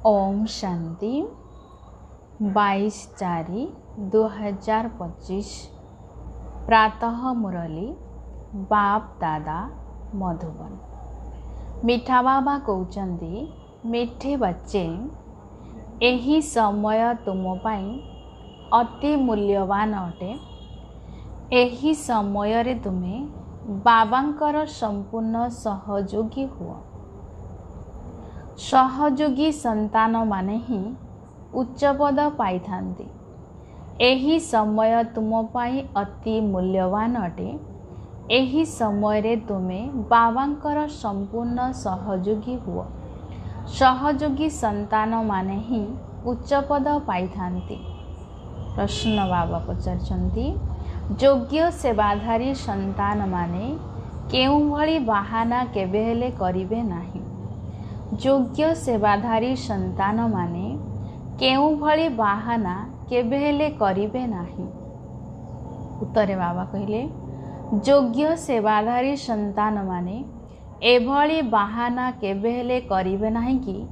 ओम शांति 22/4/2025 प्रातः मुरली बाप दादा मधुबन। मीठा बाबा कहते मीठे बच्चे यही समय तुम पाई अति मूल्यवान अटे। यही समय रे तुम्हें बाबांकर संपूर्ण सहयोगी हुआ। सहयोगी संतान माने ही उच्च पद पाई थांती। एही समय तुम पाई अति मूल्यवान अटे। एही समय रे तुमे बाबांकर संपूर्ण सहयोगी हुआ। सहयोगी संतान माने ही उच्च पद पाई थांती। प्रश्न बाबा पचारछंती, योग्य सेवाधारी संतान माने केउ भली बाहाना केबे हेले करिवे नाही। योग्य सेवाधारी संतान माने केउ भली बाहाना केबे हेले करिवे नाही। उत्तरे बाबा कहिले, योग्य सेवाधारी संतान माने एभली बाहाना केबे हेले करिवे नाही कि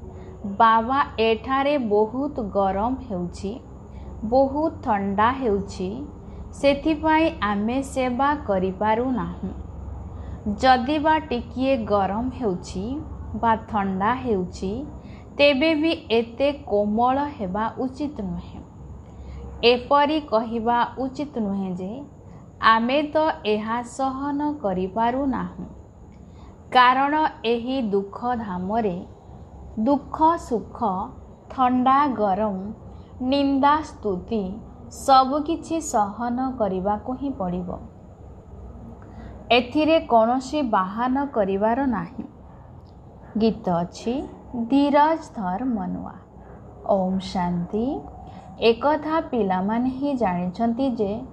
बाबा एठारे बहुत गरम हेउछि, बहुत ठंडा हेउछि, सेथिपाई आमे सेवा करि पारु नाही। जदि बा टिकिए गरम हेउछि बा ठंडा हेउछि तेबे भी एते कोमल हेबा उचित नुहे। एपरी कहिबा उचित नुहे जे आमे तो एहा सहन करि पारु नाहु, कारण एही दुख धामरे दुख सुख ठंडा गरम निंदा स्तुति सब किछि सहन करिबाको ही पड़िबो। एथिरे कोनोसी बाहान करिवार नाही। गीत अच्छी धीरज धर मनुआ। ओम शांति। एकथा पिलामाने ही जानिछंती जे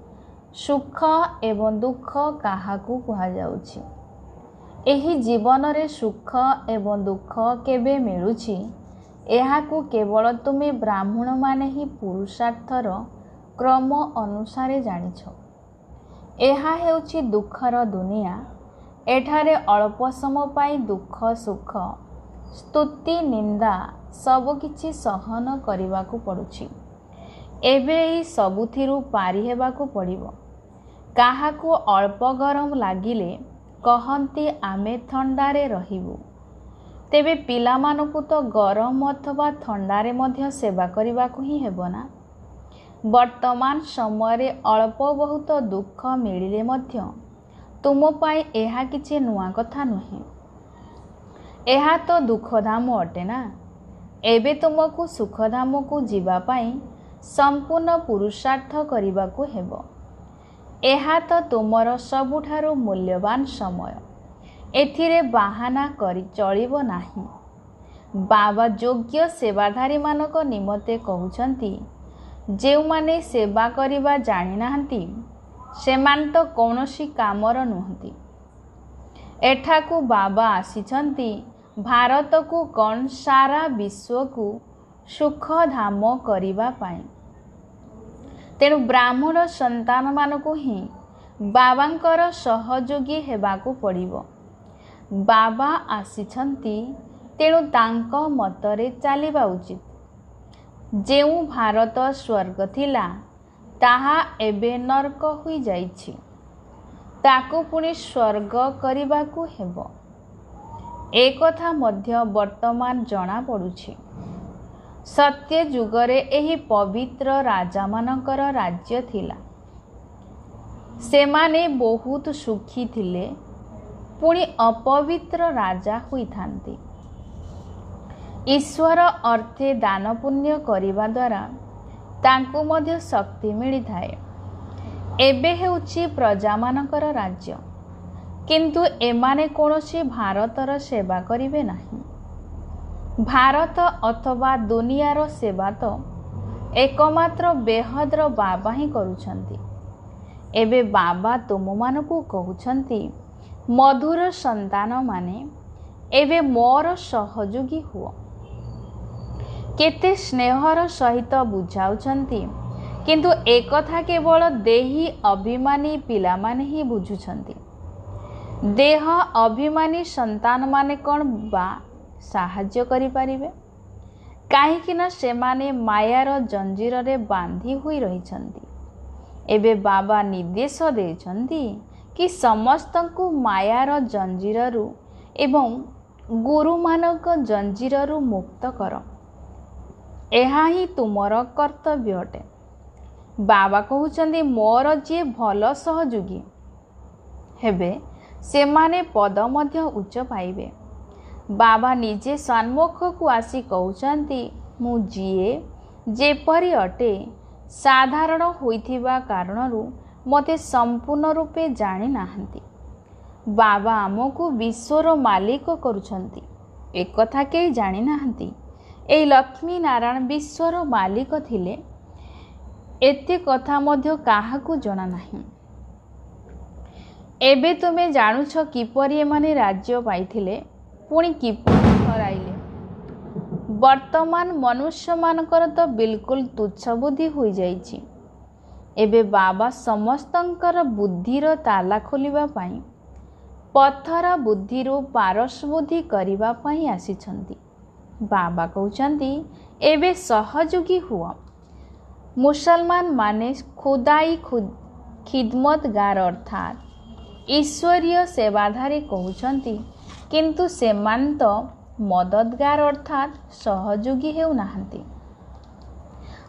सुख एवं दुख काहाकू कुहा जाउछि। एही जीवन रे सुख एवं दुख केबे मिलुछि एहाकू केवल तुमे ब्राह्मण माने ही पुरुषार्थर क्रम अनुसारे जानिछ। एहा हेउछि दुखर दुनिया। एठारे अल्प समय पाई दुख सुख स्तुति निंदा सब किछि सहन करिबाकू पड़ुछि। एबे एही सबुथिरु पारी हेबाकू पड़िबो। काहाकू अल्प गरम लागिले कहंती आमे ठंडारे रहिबु, तेबे पिलामानकू तो गरम अथवा ठंडारे मध्य सेवा करिबाकू ही हेबो ना। वर्तमान समय रे अल्प बहुत दुख मिलिले मध्य तुम पाई एहा किछि नुआ कथा नुहे। एहा तो दुखधाम अटे ना। एबे तुमको सुखधाम को जीवा पाई संपूर्ण पुरुषार्थ करिबाकू हेबो। एहा तो तुमर सबुठारु मूल्यवान समय। एथिरे बाहाना करि चलिबो नाही। बाबा योग्य सेवाधारी मानक निमते कहउछंती, जेउ माने सेवा करिबा जानि नाहंती सेमान तो कौनसी कामर नुहंती। एठाकू बाबा आसीछंती भारत को कौन सारा विश्व को सुख धाम करिबा पाई। तेणु ब्राह्मण संतान मानकू ही बाबांकर सहयोगी हेबाकू पड़िबो। बाबा आसीछंती तेणु तांको मतरे चलिबा उचित। जेउ भारत स्वर्ग थिला ताहा एबे नरक हुई जाइछि, ताकू पुणी स्वर्ग करिबाकू हेबो। एक कथा मध्य वर्तमान जना पड़ुछि। सत्य जुगरे एही पवित्र राजा मानकर राज्य थिला। सेमाने बहुत सुखी थिले, पुणी अपवित्र राजा हुई थांती। ईश्वर अर्थे दान पुण्य करिबा द्वारा तांकू मध्य शक्ति मिली थाए। एबे हेउछि प्रजा मानकर राज्य, किंतु एमाने कोनोसी भारतर सेवा करिवे नाही। भारत अथवा दुनियार सेवा तो एकमात्र बेहद्र बाबा ही करुछंती। एबे बाबा तुम मानकू कहउछंती, मधुर संतान माने एबे मोर सहयोगी हुओ। केते स्नेहर सहित बुझाउछंती, किंतु एकथा केवल देही अभिमानी पिला माने ही बुझुछंती। देह अभिमानी संतान माने कोन बा साहाଯ୍य करि पारिबे। କାହିଁକିନା ସେମାନେ ମାୟାର ଜଞ୍ଜିରରେ ବାନ୍ଧି ହୋଇ ରହିଛନ୍ତି। ଏବେ ବାବା ନିର୍ଦ୍ଦେଶ ଦେଇଛନ୍ତି କି ସମସ୍ତଙ୍କୁ ମାୟାର ଜଞ୍ଜିରରୁ ଏବଂ ଗୁରୁମାନଙ୍କ ଜଞ୍ଜିରରୁ ମୁକ୍ତ କର। ଏହା ହିଁ ତୁମର କର୍ତ୍ତବ୍ୟ ଅଟେ। ବାବା କହୁଛନ୍ତି ମୋର ଯିଏ ଭଲ ସହଯୋଗୀ ହେବେ ସେମାନେ ପଦ ମଧ୍ୟ ଉଚ୍ଚ ପାଇବେ। ବାବା ନିଜେ ସମ୍ମୁଖକୁ ଆସି କହୁଛନ୍ତି ମୁଁ ଯିଏ ଯେପରି ଅଟେ ସାଧାରଣ ହୋଇଥିବା କାରଣରୁ ମୋତେ ସମ୍ପୂର୍ଣ୍ଣ ରୂପେ ଜାଣିନାହାନ୍ତି। ବାବା ଆମକୁ ବିଶ୍ୱର ମାଲିକ କରୁଛନ୍ତି ଏକଥା କେହି ଜାଣିନାହାନ୍ତି। ଏହି ଲକ୍ଷ୍ମୀ ନାରାୟଣ ବିଶ୍ୱର ମାଲିକ ଥିଲେ ଏତେ କଥା ମଧ୍ୟ କାହାକୁ ଜଣାନାହିଁ। ଏବେ ତୁମେ ଜାଣୁଛ କିପରି ଏମାନେ ରାଜ୍ୟ ପାଇଥିଲେ ପୁଣି କିପରି ହରାଇଲେ। ବର୍ତ୍ତମାନ ମନୁଷ୍ୟମାନଙ୍କର ତ ବିଲକୁଲ ତୁଚ୍ଛ ବୁଦ୍ଧି ହୋଇଯାଇଛି। ଏବେ ବାବା ସମସ୍ତଙ୍କର ବୁଦ୍ଧିର ତାଲା ଖୋଲିବା ପାଇଁ ପଥର ବୁଦ୍ଧିରୁ ପାରସ ବୁଦ୍ଧି କରିବା ପାଇଁ ଆସିଛନ୍ତି। ବାବା କହୁଛନ୍ତି ଏବେ ସହଯୋଗୀ ହୁଅ। ମୁସଲମାନ ମାନେ ଖୁଦାଇ ଖିଦମତଗାର ଅର୍ଥାତ୍ ଈଶ୍ୱରୀୟ ସେବାଧାରୀ କହୁଛନ୍ତି, କିନ୍ତୁ ସେମାନେ ତ ମଦଦଗାର ଅର୍ଥାତ୍ ସହଯୋଗୀ ହେଉନାହାନ୍ତି।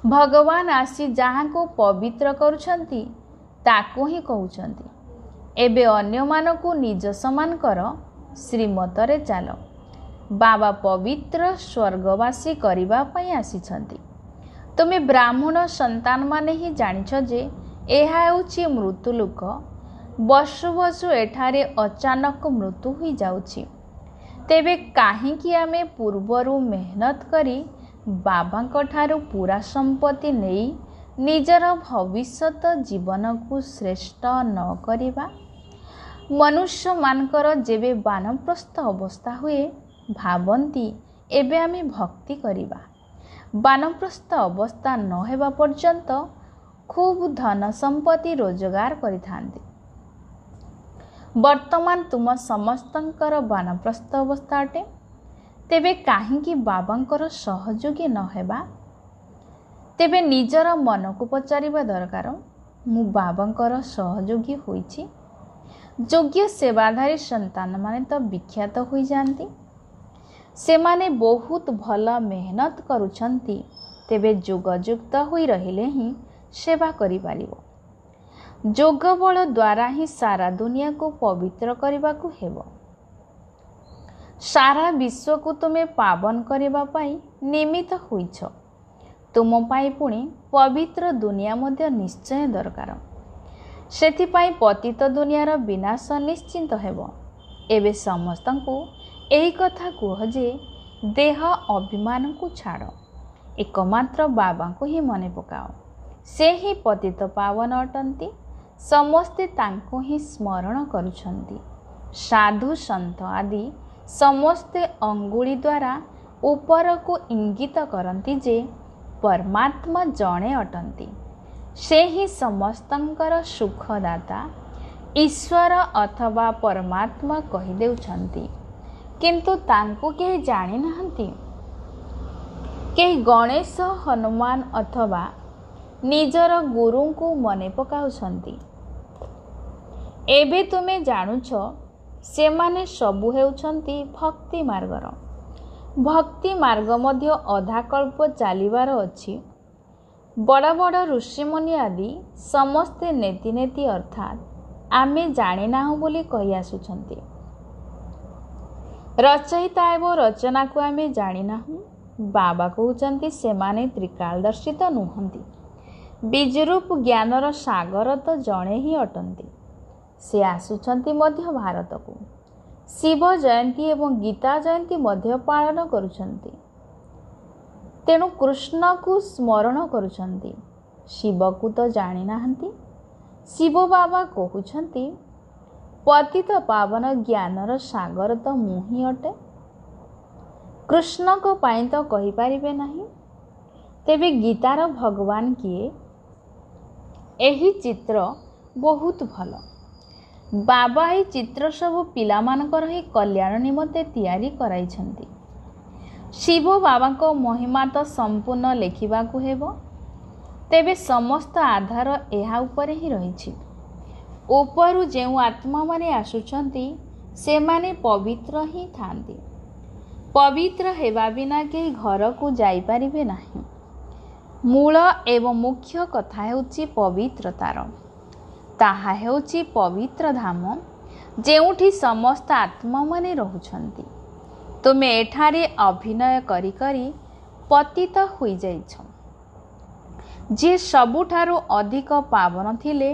ଭଗବାନ ଆସି ଯାହାଙ୍କୁ ପବିତ୍ର କରୁଛନ୍ତି ତାକୁ ହିଁ କହୁଛନ୍ତି ଏବେ ଅନ୍ୟମାନଙ୍କୁ ନିଜ ସମାନ କର, ଶ୍ରୀମତରେ ଚାଲ। ବାବା ପବିତ୍ର ସ୍ୱର୍ଗବାସୀ କରିବା ପାଇଁ ଆସିଛନ୍ତି। ତୁମେ ବ୍ରାହ୍ମଣ ସନ୍ତାନମାନେ ହିଁ ଜାଣିଛ ଯେ ଏହା ହେଉଛି ମୃତ୍ୟୁଲୋକ। ବର୍ଷୁ ବର୍ଷ ଏଠାରେ ଅଚାନକ ମୃତ୍ୟୁ ହୋଇଯାଉଛି। ତେବେ କାହିଁକି ଆମେ ପୂର୍ବରୁ ମେହନତ କରି ବାବାଙ୍କଠାରୁ ପୁରା ସମ୍ପତ୍ତି ନେଇ ନିଜର ଭବିଷ୍ୟତ ଜୀବନକୁ ଶ୍ରେଷ୍ଠ ନ କରିବା? ମନୁଷ୍ୟମାନଙ୍କର ଯେବେ ବାନପ୍ରସ୍ଥ ଅବସ୍ଥା ହୁଏ ଭାବନ୍ତି ଏବେ ଆମେ ଭକ୍ତି କରିବା। ବାନପ୍ରସ୍ଥ ଅବସ୍ଥା ନ ହେବା ପର୍ଯ୍ୟନ୍ତ ଖୁବ୍ ଧନ ସମ୍ପତ୍ତି ରୋଜଗାର କରିଥାନ୍ତି। ବର୍ତ୍ତମାନ ତୁମ ସମସ୍ତଙ୍କର ବାନପ୍ରସ୍ଥ ଅବସ୍ଥା ଅଟେ। ତେବେ କାହିଁକି ବାବାଙ୍କର ସହଯୋଗୀ ନ ହେବା? ତେବେ ନିଜର ମନକୁ ପଚାରିବା ଦରକାର, ମୁଁ ବାବାଙ୍କର ସହଯୋଗୀ ହୋଇଛି? ଯୋଗ୍ୟ ସେବାଧାରୀ ସନ୍ତାନମାନେ ତ ବିଖ୍ୟାତ ହୋଇଯାଆନ୍ତି। ସେମାନେ ବହୁତ ଭଲ ମେହନତ କରୁଛନ୍ତି। ତେବେ ଯୋଗଯୁକ୍ତ ହୋଇ ରହିଲେ ହିଁ ସେବା କରିପାରିବ। ଯୋଗ ବଳ ଦ୍ୱାରା ହିଁ ସାରା ଦୁନିଆକୁ ପବିତ୍ର କରିବାକୁ ହେବ। ସାରା ବିଶ୍ୱକୁ ତୁମେ ପାବନ କରିବା ପାଇଁ ନିମିତ୍ତ ହୋଇଛ। ତୁମ ପାଇଁ ପୁଣି ପବିତ୍ର ଦୁନିଆ ମଧ୍ୟ ନିଶ୍ଚୟ ଦରକାର। ସେଥିପାଇଁ ପତିତ ଦୁନିଆର ବିନାଶ ନିଶ୍ଚିନ୍ତ ହେବ। ଏବେ ସମସ୍ତଙ୍କୁ ଏହି କଥା କୁହ ଯେ ଦେହ ଅଭିମାନକୁ ଛାଡ଼, ଏକମାତ୍ର ବାବାଙ୍କୁ ହିଁ ମନେ ପକାଅ। ସେ ହିଁ ପତିତ ପାବନ ଅଟନ୍ତି। ସମସ୍ତେ ତାଙ୍କୁ ହିଁ ସ୍ମରଣ କରୁଛନ୍ତି। ସାଧୁ ସନ୍ଥ ଆଦି ସମସ୍ତେ ଅଙ୍ଗୁଳି ଦ୍ୱାରା ଉପରକୁ ଇଙ୍ଗିତ କରନ୍ତି ଯେ ପରମାତ୍ମା ଜଣେ ଅଟନ୍ତି। ସେ ହିଁ ସମସ୍ତଙ୍କର ସୁଖଦାତା ଈଶ୍ୱର ଅଥବା ପରମାତ୍ମା କହିଦେଉଛନ୍ତି, କିନ୍ତୁ ତାଙ୍କୁ କେହି ଜାଣିନାହାନ୍ତି। କେହି ଗଣେଶ, ହନୁମାନ ଅଥବା ନିଜର ଗୁରୁଙ୍କୁ ମନେ ପକାଉଛନ୍ତି। ଏବେ ତୁମେ ଜାଣୁଛ ସେମାନେ ସବୁ ହେଉଛନ୍ତି ଭକ୍ତି ମାର୍ଗର। ଭକ୍ତି ମାର୍ଗ ମଧ୍ୟ ଅଧା କଳ୍ପ ଚାଲିବାର ଅଛି। ବଡ଼ ବଡ଼ ଋଷିମୁନି ଆଦି ସମସ୍ତେ ନେତି ନେତି ଅର୍ଥାତ୍ ଆମେ ଜାଣିନାହୁଁ ବୋଲି କହି ଆସୁଛନ୍ତି। ରଚୟିତା ଏବଂ ରଚନାକୁ ଆମେ ଜାଣିନାହୁଁ। ବାବା କହୁଛନ୍ତି ସେମାନେ ତ୍ରିକାଳଦର୍ଶିତ ନୁହନ୍ତି। ବିଜୁରୂପ ଜ୍ଞାନର ସାଗର ତ ଜଣେ ହିଁ ଅଟନ୍ତି। ସେ ଆସୁଛନ୍ତି ମଧ୍ୟ ଭାରତକୁ। ଶିବ ଜୟନ୍ତୀ ଏବଂ ଗୀତା ଜୟନ୍ତୀ ମଧ୍ୟ ପାଳନ କରୁଛନ୍ତି। ତେଣୁ କୃଷ୍ଣକୁ ସ୍ମରଣ କରୁଛନ୍ତି। ଶିବକୁ ତ ଜାଣିନାହାନ୍ତି। ଶିବ ବାବା କହୁଛନ୍ତି ପତିତ ପାବନ ଜ୍ଞାନର ସାଗର ତ ମୁଁ ହିଁ ଅଟେ। କୃଷ୍ଣଙ୍କ ପାଇଁ ତ କହିପାରିବେ ନାହିଁ। ତେବେ ଗୀତାର ଭଗବାନ କିଏ? ଏହି ଚିତ୍ର ବହୁତ ଭଲ। ବାବା ଏହି ଚିତ୍ର ସବୁ ପିଲାମାନଙ୍କର ହିଁ କଲ୍ୟାଣ ନିମନ୍ତେ ତିଆରି କରାଇଛନ୍ତି। ଶିବ ବାବାଙ୍କ ମହିମା ତ ସମ୍ପୂର୍ଣ୍ଣ ଲେଖିବାକୁ ହେବ। ତେବେ ସମସ୍ତ ଆଧାର ଏହା ଉପରେ ହିଁ ରହିଛି। ଉପରୁ ଯେଉଁ ଆତ୍ମାମାନେ ଆସୁଛନ୍ତି ସେମାନେ ପବିତ୍ର ହିଁ ଥାନ୍ତି। ପବିତ୍ର ହେବା ବିନା କେହି ଘରକୁ ଯାଇପାରିବେ ନାହିଁ। ମୂଳ ଏବଂ ମୁଖ୍ୟ କଥା ହେଉଛି ପବିତ୍ରତାର। ତାହା ହେଉଛି ପବିତ୍ର ଧାମ, ଯେଉଁଠି ସମସ୍ତ ଆତ୍ମାମାନେ ରହୁଛନ୍ତି। ତୁମେ ଏଠାରେ ଅଭିନୟ କରି କରି ପତିତ ହୋଇଯାଇଛ। ଯିଏ ସବୁଠାରୁ ଅଧିକ ପାବନ ଥିଲେ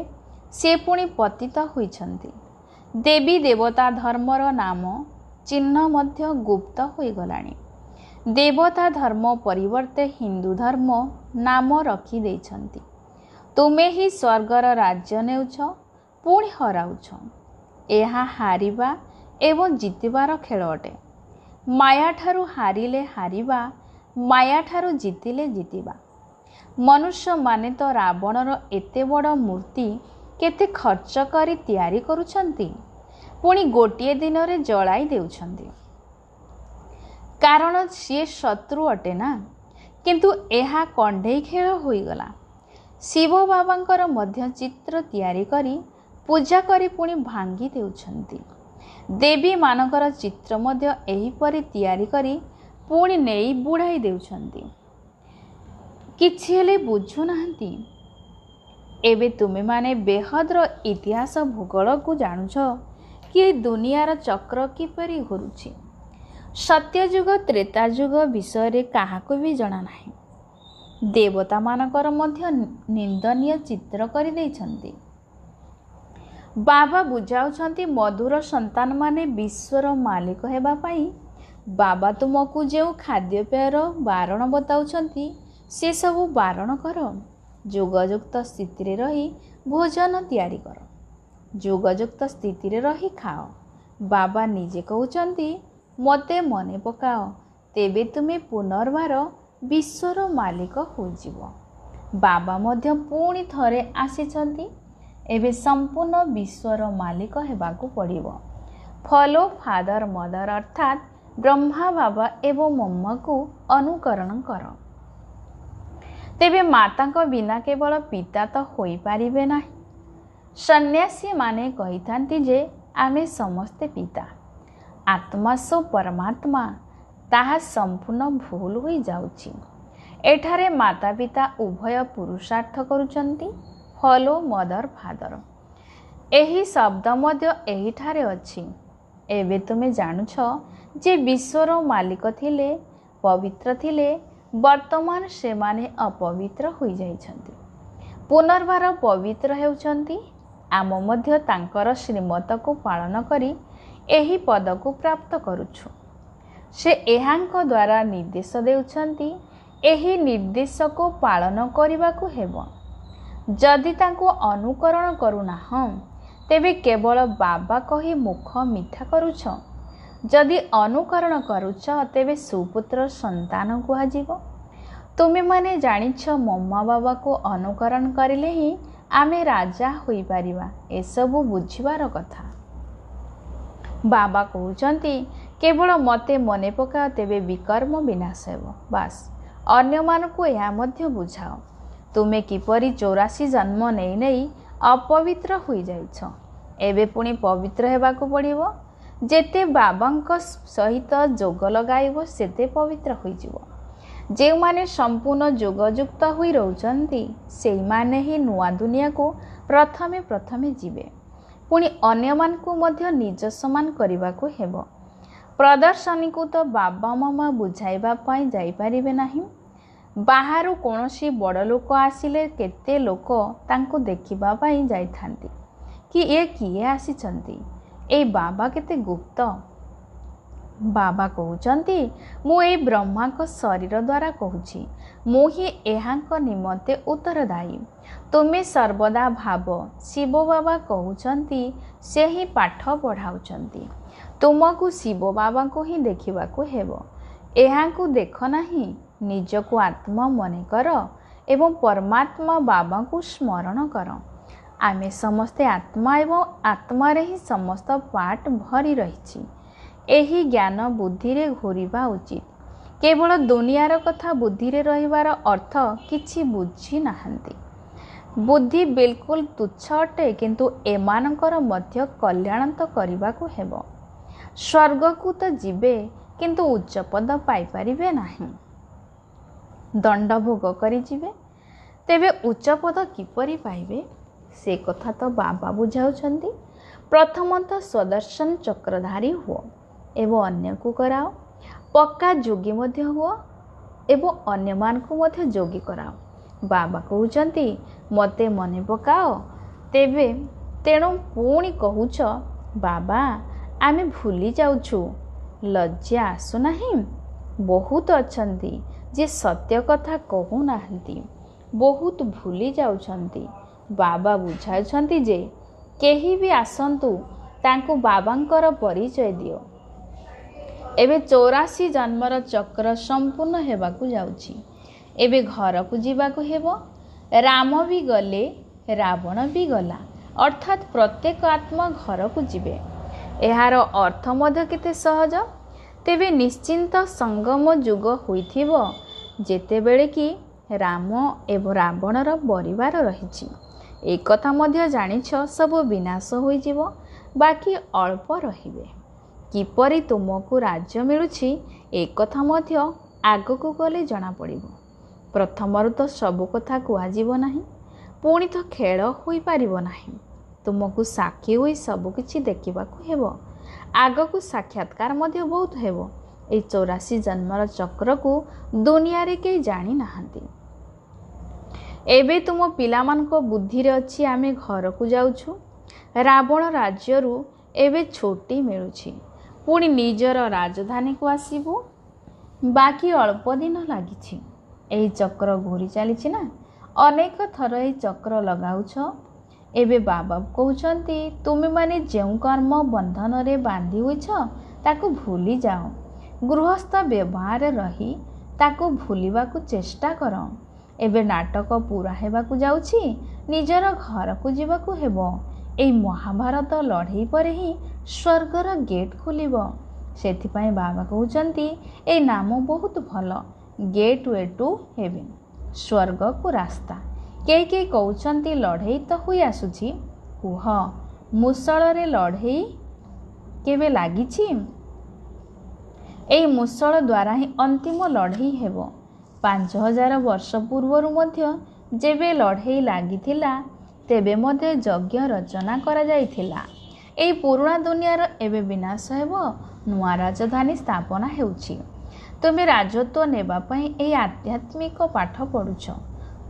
ସେ ପୁଣି ପତିତ ହୋଇଛନ୍ତି। ଦେବୀ ଦେବତା ଧର୍ମର ନାମ ଚିହ୍ନ ମଧ୍ୟ ଗୁପ୍ତ ହୋଇଗଲାଣି। ଦେବତା ଧର୍ମ ପରିବର୍ତ୍ତେ ହିନ୍ଦୁ ଧର୍ମ ନାମ ରଖିଦେଇଛନ୍ତି। ତୁମେ ହିଁ ସ୍ୱର୍ଗର ରାଜ୍ୟ ନେଉଛ, ପୁଣି ହରାଉଛ। ଏହା ହାରିବା ଏବଂ ଜିତିବାର ଖେଳ ଅଟେ। ମାୟାଠାରୁ ହାରିଲେ ହାରିବା, ମାୟାଠାରୁ ଜିତିଲେ ଜିତିବା। ମନୁଷ୍ୟମାନେ ତ ରାବଣର ଏତେ ବଡ଼ ମୂର୍ତ୍ତି କେତେ ଖର୍ଚ୍ଚ କରି ତିଆରି କରୁଛନ୍ତି, ପୁଣି ଗୋଟିଏ ଦିନରେ ଜଳାଇ ଦେଉଛନ୍ତି। କାରଣ ସିଏ ଶତ୍ରୁ ଅଟେ ନା। କିନ୍ତୁ ଏହା କଣ୍ଢେଇ ଖେଳ ହୋଇଗଲା। ଶିବ ବାବାଙ୍କର ମଧ୍ୟ ଚିତ୍ର ତିଆରି କରି ପୂଜା କରି ପୁଣି ଭାଙ୍ଗି ଦେଉଛନ୍ତି। ଦେବୀମାନଙ୍କର ଚିତ୍ର ମଧ୍ୟ ଏହିପରି ତିଆରି କରି ପୁଣି ନେଇ ବୁଡ଼ାଇ ଦେଉଛନ୍ତି। କିଛି ହେଲେ ବୁଝୁନାହାନ୍ତି। ଏବେ ତୁମେମାନେ ବେହଦର ଇତିହାସ ଭୂଗୋଳକୁ ଜାଣୁଛ କି ଏ ଦୁନିଆର ଚକ୍ର କିପରି ଘୁରୁଛି। ସତ୍ୟଯୁଗ ତ୍ରେତାଯୁଗ ବିଷୟରେ କାହାକୁ ବି ଜଣା ନାହିଁ। ଦେବତାମାନଙ୍କର ମଧ୍ୟ ନିନ୍ଦନୀୟ ଚିତ୍ର କରିଦେଇଛନ୍ତି। ବାବା ବୁଝାଉଛନ୍ତି ମଧୁର ସନ୍ତାନମାନେ ବିଶ୍ୱର ମାଲିକ ହେବା ପାଇଁ ବାବା ତୁମକୁ ଯେଉଁ ଖାଦ୍ୟପେୟର ବାରଣ ବତାଉଛନ୍ତି ସେସବୁ ବାରଣ କର। ଯୋଗଯୁକ୍ତ ସ୍ଥିତିରେ ରହି ଭୋଜନ ତିଆରି କର। ଯୋଗଯୁକ୍ତ ସ୍ଥିତିରେ ରହି ଖାଅ। ବାବା ନିଜେ କହୁଛନ୍ତି ମୋତେ ମନେ ପକାଅ, ତେବେ ତୁମେ ପୁନର୍ବାର ବିଶ୍ୱର ମାଲିକ ହୋଇଯିବ। ବାବା ମଧ୍ୟ ପୁଣି ଥରେ ଆସିଛନ୍ତି। ଏବେ ସମ୍ପୂର୍ଣ୍ଣ ବିଶ୍ୱର ମାଲିକ ହେବାକୁ ପଡ଼ିବ। ଫଲୋ ଫାଦର ମଦର ଅର୍ଥାତ୍ ବ୍ରହ୍ମା ବାବା ଏବଂ ମମ୍ମାକୁ ଅନୁକରଣ କର। ତେବେ ମାତାଙ୍କ ବିନା କେବଳ ପିତା ତ ହୋଇପାରିବେ ନାହିଁ। ସନ୍ନ୍ୟାସୀମାନେ କହିଥାନ୍ତି ଯେ ଆମେ ସମସ୍ତେ ପିତା। ଆତ୍ମା ସୋ ପରମାତ୍ମା, ତାହା ସମ୍ପୂର୍ଣ୍ଣ ଭୁଲ ହୋଇଯାଉଛି। ଏଠାରେ ମାତା ପିତା ଉଭୟ ପୁରୁଷାର୍ଥ କରୁଛନ୍ତି। ଫଲୋ ମଦର ଫାଦର, ଏହି ଶବ୍ଦ ମଧ୍ୟ ଏହିଠାରେ ଅଛି। ଏବେ ତୁମେ ଜାଣୁଛ ଯେ ବିଶ୍ୱର ମାଲିକ ଥିଲେ, ପବିତ୍ର ଥିଲେ, ବର୍ତ୍ତମାନ ସେମାନେ ଅପବିତ୍ର ହୋଇଯାଇଛନ୍ତି। ପୁନର୍ବାର ପବିତ୍ର ହେଉଛନ୍ତି। ଆମ ମଧ୍ୟ ତାଙ୍କର ଶ୍ରୀମତକୁ ପାଳନ କରି ଏହି ପଦକୁ ପ୍ରାପ୍ତ କରୁଛୁ। ସେ ଏହାଙ୍କ ଦ୍ୱାରା ନିର୍ଦ୍ଦେଶ ଦେଉଛନ୍ତି। ଏହି ନିର୍ଦ୍ଦେଶକୁ ପାଳନ କରିବାକୁ ହେବ। ଯଦି ତାଙ୍କୁ ଅନୁକରଣ କରୁନାହଁ, ତେବେ କେବଳ ବାବା କହି ମୁଖ ମିଠା କରୁଛ। ଯଦି ଅନୁକରଣ କରୁଛ, ତେବେ ସୁପୁତ୍ର ସନ୍ତାନ କୁହାଯିବ। ତୁମେମାନେ ଜାଣିଛ ମମ୍ମା ବାବାକୁ ଅନୁକରଣ କରିଲେ ହିଁ ଆମେ ରାଜା ହୋଇପାରିବା। ଏସବୁ ବୁଝିବାର କଥା। ବାବା କହୁଛନ୍ତି କେବଳ ମୋତେ ମନେ ପକାଅ, ତେବେ ବିକର୍ମ ବିନାଶ ହେବ। ବାସ୍, ଅନ୍ୟମାନଙ୍କୁ ଏହା ମଧ୍ୟ ବୁଝାଅ। ତୁମେ କିପରି 84 ଜନ୍ମ ନେଇ ନେଇ ଅପବିତ୍ର ହୋଇଯାଇଛ। ଏବେ ପୁଣି ପବିତ୍ର ହେବାକୁ ପଡ଼ିବ। ଯେତେ ବାବାଙ୍କ ସହିତ ଯୋଗ ଲଗାଇବ ସେତେ ପବିତ୍ର ହୋଇଯିବ। ଯେଉଁମାନେ ସମ୍ପୂର୍ଣ୍ଣ ଯୋଗଯୁକ୍ତ ହୋଇ ରହୁଛନ୍ତି ସେଇମାନେ ହିଁ ନୂଆ ଦୁନିଆକୁ ପ୍ରଥମେ ଯିବେ। ପୁଣି ଅନ୍ୟମାନଙ୍କୁ ମଧ୍ୟ ନିଜ ସମାନ କରିବାକୁ ହେବ। ପ୍ରଦର୍ଶନୀକୁ ତ ବାବା ମାମା ବୁଝାଇବା ପାଇଁ ଯାଇପାରିବେ ନାହିଁ। ବାହାରୁ କୌଣସି ବଡ଼ ଲୋକ ଆସିଲେ କେତେ ଲୋକ ତାଙ୍କୁ ଦେଖିବା ପାଇଁ ଯାଇଥାନ୍ତି କି ଏ କିଏ ଆସିଛନ୍ତି, ଏଇ ବାବା କେତେ ଗୁପ୍ତ। ବାବା କହୁଛନ୍ତି ମୁଁ ଏଇ ବ୍ରହ୍ମାଙ୍କ ଶରୀର ଦ୍ୱାରା କହୁଛି। ମୁଁ ହିଁ ଏହାଙ୍କ ନିମନ୍ତେ ଉତ୍ତରଦାୟୀ। ତୁମେ ସର୍ବଦା ଭାବ। ଶିବ ବାବା କହୁଛନ୍ତି ସେ ହିଁ ପାଠ ପଢ଼ାଉଛନ୍ତି। ତୁମକୁ ଶିବ ବାବାଙ୍କୁ ହିଁ ଦେଖିବାକୁ ହେବ। ଏହାଙ୍କୁ ଦେଖ ନାହିଁ। ନିଜକୁ ଆତ୍ମା ମନେ କର ଏବଂ ପରମାତ୍ମା ବାବାଙ୍କୁ ସ୍ମରଣ କର। ଆମେ ସମସ୍ତେ ଆତ୍ମା ଏବଂ ଆତ୍ମାରେ ହିଁ ସମସ୍ତ ପାର୍ଟ ଭରି ରହିଛି। ଏହି ଜ୍ଞାନ ବୁଦ୍ଧିରେ ଘୂରିବା ଉଚିତ। केवल दुनियार कथा बुद्धि रे रहिबार अर्थ किछि बुझी नाहंती। बुद्धि बिल्कुल तुच्छ अटे, किंतु एमानकर मध्य कल्याण तो करने को हेब। स्वर्ग को तो जीवे, किंतु उच्च पद पाई परिबे नाही। दंड भोग करी जीवे, तेबे उच्च पद किपरि पाइबे से कथा तो बाबा बुझाउछंती। प्रथमतः स्वदर्शन चक्रधारी हुओ एवं अन्य को कराओ। पक्का जोगी मध्य हुओ एवं अन्य मान को मध्य जोगी कराओ। बाबा कहउछंती मते मने पकाओ। तेबे तेणु पुणी कहूछ बाबा आमे भूली जाउछु, लज्जा आसु नहीं। बहुत अछंती जे सत्य कथा कहू नाहंती, बहुत भूली जाउछंती। बाबा बुझाउछंती जे केही भी आसंतु तांको बाबांकर परिचय दियो। एबे 84 जन्मर चक्र संपूर्ण हेबाकू जाउछि। एबे घर को जीवाकू हेबो। राम भी गले, रावण भी गला, अर्थात प्रत्येक आत्मा घर को जीवे। एहार अर्थ मध्य केते सहज। तेबे निश्चिंत संगम युग होइथिबो जेतेबेले कि राम एवं रावणर परिवार रहिछि। एक कथा मध्य जानिछ सब विनाश होई जीवो, बाकी अल्प रहिबे। किपरि तुमको राज्य मिलुछि एक कथा मध्य आगको गले जଣା पड़िबो। प्रथमरु तो सब कथा कुआ जीवो नाही, पुणी तो खेल होई पारिबो नाही। तुमको साक्षी होई सब किछि देखिबाकू हेबो। आगको साक्षात्कार मध्य बहुत हेबो। ए 84 जन्मर चक्र को दुनिया रे के जानी नाहंती। एबे तुम पिलामानको बुद्धि रे अछि आमे घर को जाउछु। रावण राज्यरु एबे छोटी मिलुछि, पुणी निजर राजधानी को आसीबो। बाकी अल्प दिन लागिछि। एही चक्र घूरी चलीछि ना, अनेक थर एही चक्र लगाउछ। एबे बाबा कहउछंती तुमे माने जेउ कर्म बंधन रे बांधी होइछ ताकू भूली जाओ। गृहस्थ व्यवहार रही ताकू भूलिबाकू चेष्टा कर। एबे नाटक पूरा हेबाकू जाउछि, निजर घर को जीवाकू हेबो। एई महाभारत लड़ाई पर ही स्वर्गर गेट खोलिबो। सेथिपाई बाबा कहउछंती एई नाम बहुत भल, गेट वे टू हेवन, स्वर्ग को रास्ता। के कहउछंती लड़ाई तो हुई आसुछि, कुह मुसल रे लड़ाई केबे लागिछि? एई मुसल द्वारा ही अंतिम लड़ाई हेबो। 5000 वर्ष पूर्वरु मध्य जेबे लड़ाई लागिथिला तेबे मध्य यज्ञ रचना करा जाइथिला। एई पुराणा दुनियार एबे विनाश हेबो, नुआ राजधानी स्थापना हेउछि। तुमे राजत्व नेबा पई एई आध्यात्मिक पाठ पढुछ।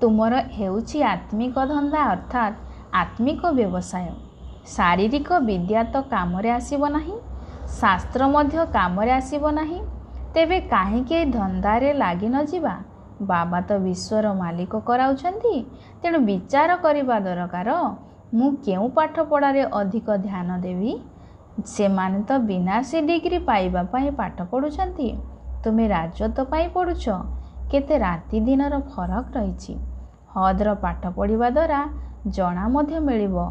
तुमर हेउछि आत्मिक धंदा, अर्थात आत्मिक व्यवसाय। शारीरिक विद्या तो काम रे आसीबो नाही, शास्त्र मध्य काम रे आसीबो नाही। तेबे काहेकि धंदा रे लागी न जीवा? बाबा तो विश्वर मालिक कराउछंती, तेणु विचार करिबा दरकार मु केउ पाठ पढ़ारे अधिक ध्यान देवी। से माने तो विनाशी डिग्री पाइबा पई पाठ पढुछंती, तुमे राजत्व पई पढुछ। केते राति दिनर फरक रहिछि। हद्र पाठ पढ़िबा द्वारा जणा मध्य मिलिबो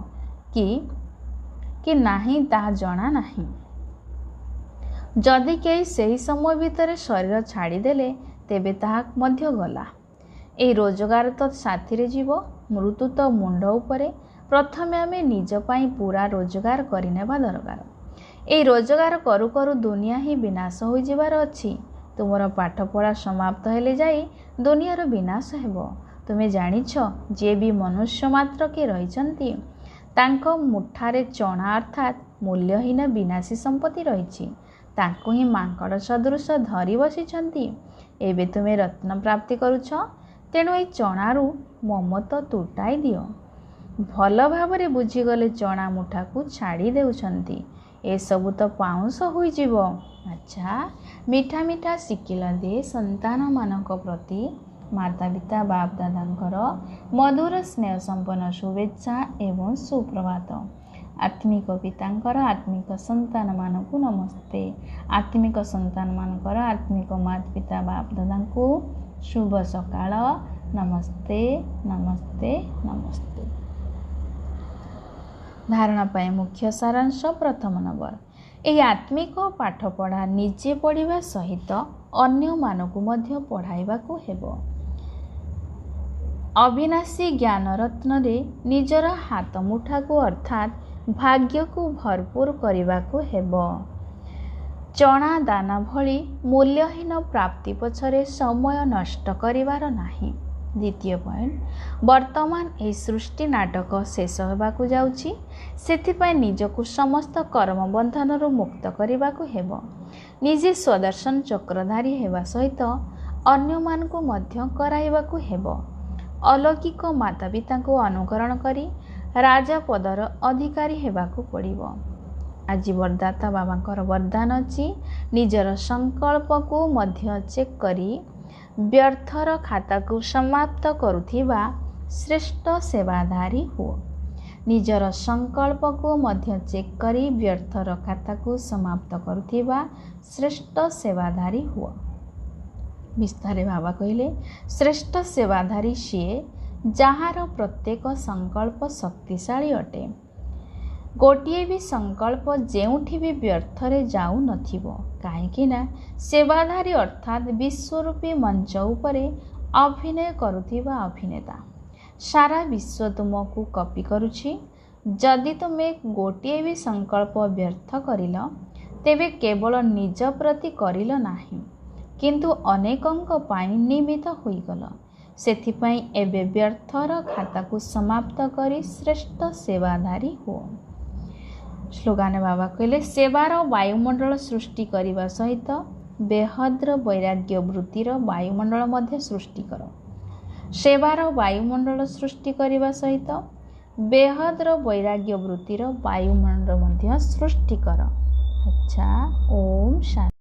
कि नाही ताहा जणा नाही। जदि केही सही समय भितर शरीर छाड़ीदेले तेबे ताहा मध्य गला। ए रोजगार तो साथी रे जीव, मृत्यु तो मुंड उपरे। प्रथमे आमे निज पाई पूरा रोजगार करिनेबा दरकार। ए रोजगार करू करू दुनिया ही विनाश होई जिबार अछि। तुमर पाठ पढ़ा समाप्त हेले जाई दुनियार विनाश हेबो। तुमे जानिछ जे भी मनुष्य मात्र के रहिछंती तांको मुठारे चणा अर्थात मूल्यहीन विनाशी संपत्ति रहिछि। तांको ही मांकड़ सदृश धरी बसिछंती। एबे तुमे रत्न प्राप्ति करुछ, तेणु ए चणारू ममत तुटाई दियो। भल भावरे बुझीगले चणा मुठा को छाड़ी देउछंती। ए सबु तो पाउंस होई जीवो। अच्छा, मिठा मिठा शिकिला दे संतान मानक प्रति माता पिता बाप दादांकर मधुर स्नेह संपन्न शुभेच्छा एवं सुप्रभात। आत्मिक पितांकर आत्मिक संतान मानकु नमस्ते। आत्मिक संतान मानकर आत्मिक माता पिता बाप दादांकु शुभ सकाळ। नमस्ते नमस्ते नमस्ते। धारणा पाए मुख्य सारांश। प्रथम नंबर, यह आत्मिक पाठ पढ़ा निजे पढ़ा सहित ଅନ୍ୟମାନଙ୍କୁ ମଧ୍ୟ ପଢ଼ାଇବାକୁ ହେବ। ଅବିନାଶୀ ଜ୍ଞାନରତ୍ନରେ ନିଜର ହାତ ମୁଠାକୁ ଅର୍ଥାତ୍ ଭାଗ୍ୟକୁ ଭରପୁର କରିବାକୁ ହେବ। ଚଣା ଦାନା ଭଳି ମୂଲ୍ୟହୀନ ପ୍ରାପ୍ତି ପଛରେ ସମୟ ନଷ୍ଟ କରିବାର ନାହିଁ। ଦ୍ୱିତୀୟ ପଏଣ୍ଟ, ବର୍ତ୍ତମାନ ଏହି ସୃଷ୍ଟି ନାଟକ ଶେଷ ହେବାକୁ ଯାଉଛି। ସେଥିପାଇଁ ନିଜକୁ ସମସ୍ତ କର୍ମବନ୍ଧନରୁ ମୁକ୍ତ କରିବାକୁ ହେବ। ନିଜେ ସ୍ୱଦର୍ଶନ ଚକ୍ରଧାରୀ ହେବା ସହିତ ଅନ୍ୟମାନଙ୍କୁ ମଧ୍ୟ କରାଇବାକୁ ହେବ। ଅଲୌକିକ ମାତାପିତାଙ୍କୁ ଅନୁକରଣ କରି ରାଜପଦର ଅଧିକାରୀ ହେବାକୁ ପଡ଼ିବ। ଆଜି ବରଦାତା ବାବାଙ୍କର ବରଦାନ ଅଛି, ନିଜର ସଂକଳ୍ପକୁ ମଧ୍ୟ ଚେକ୍ କରି ବ୍ୟର୍ଥର ଖାତାକୁ ସମାପ୍ତ କରୁଥିବା ଶ୍ରେଷ୍ଠ ସେବାଧାରୀ ହୁଅ। ନିଜର ସଂକଳ୍ପକୁ ମଧ୍ୟ ଚେକ୍ କରି ବ୍ୟର୍ଥର ଖାତାକୁ ସମାପ୍ତ କରୁଥିବା ଶ୍ରେଷ୍ଠ ସେବାଧାରୀ ହୁଅ। ବିସ୍ତାରେ ବାବା କହିଲେ, ଶ୍ରେଷ୍ଠ ସେବାଧାରୀ ସିଏ ଯାହାର ପ୍ରତ୍ୟେକ ସଂକଳ୍ପ ଶକ୍ତିଶାଳୀ ଅଟେ। ଗୋଟିଏ ବି ସଂକଳ୍ପ ଯେଉଁଠି ବି ବ୍ୟର୍ଥରେ ଯାଉନଥିବ। କାହିଁକି ନା ସେବାଧାରୀ ଅର୍ଥାତ୍ ବିଶ୍ୱରୂପୀ ମଞ୍ଚ ଉପରେ ଅଭିନୟ କରୁଥିବା ଅଭିନେତା। ସାରା ବିଶ୍ୱ ତୁମକୁ କପି କରୁଛି। ଯଦି ତୁମେ ଗୋଟିଏ ବି ସଂକଳ୍ପ ବ୍ୟର୍ଥ କରିଲ, ତେବେ କେବଳ ନିଜ ପ୍ରତି କରିଲ ନାହିଁ, କିନ୍ତୁ ଅନେକଙ୍କ ପାଇଁ ନିମିତ୍ତ ହୋଇଗଲ। ସେଥିପାଇଁ ଏବେ ବ୍ୟର୍ଥର ଖାତାକୁ ସମାପ୍ତ କରି ଶ୍ରେଷ୍ଠ ସେବାଧାରୀ ହୁଅ। ସ୍ଲୋଗାନ ବାବା କହିଲେ, ସେବାର ବାୟୁମଣ୍ଡଳ ସୃଷ୍ଟି କରିବା ସହିତ ବେହଦ୍ର ବୈରାଗ୍ୟ ବୃତ୍ତିର ବାୟୁମଣ୍ଡଳ ମଧ୍ୟ ସୃଷ୍ଟି କର। ସେବାର ବାୟୁମଣ୍ଡଳ ସୃଷ୍ଟି କରିବା ସହିତ ବେହଦ୍ର ବୈରାଗ୍ୟ ବୃତ୍ତିର ବାୟୁମଣ୍ଡଳ ମଧ୍ୟ ସୃଷ୍ଟି କର। ଆଚ୍ଛା, ଓମ୍ ଶାନ୍ତି।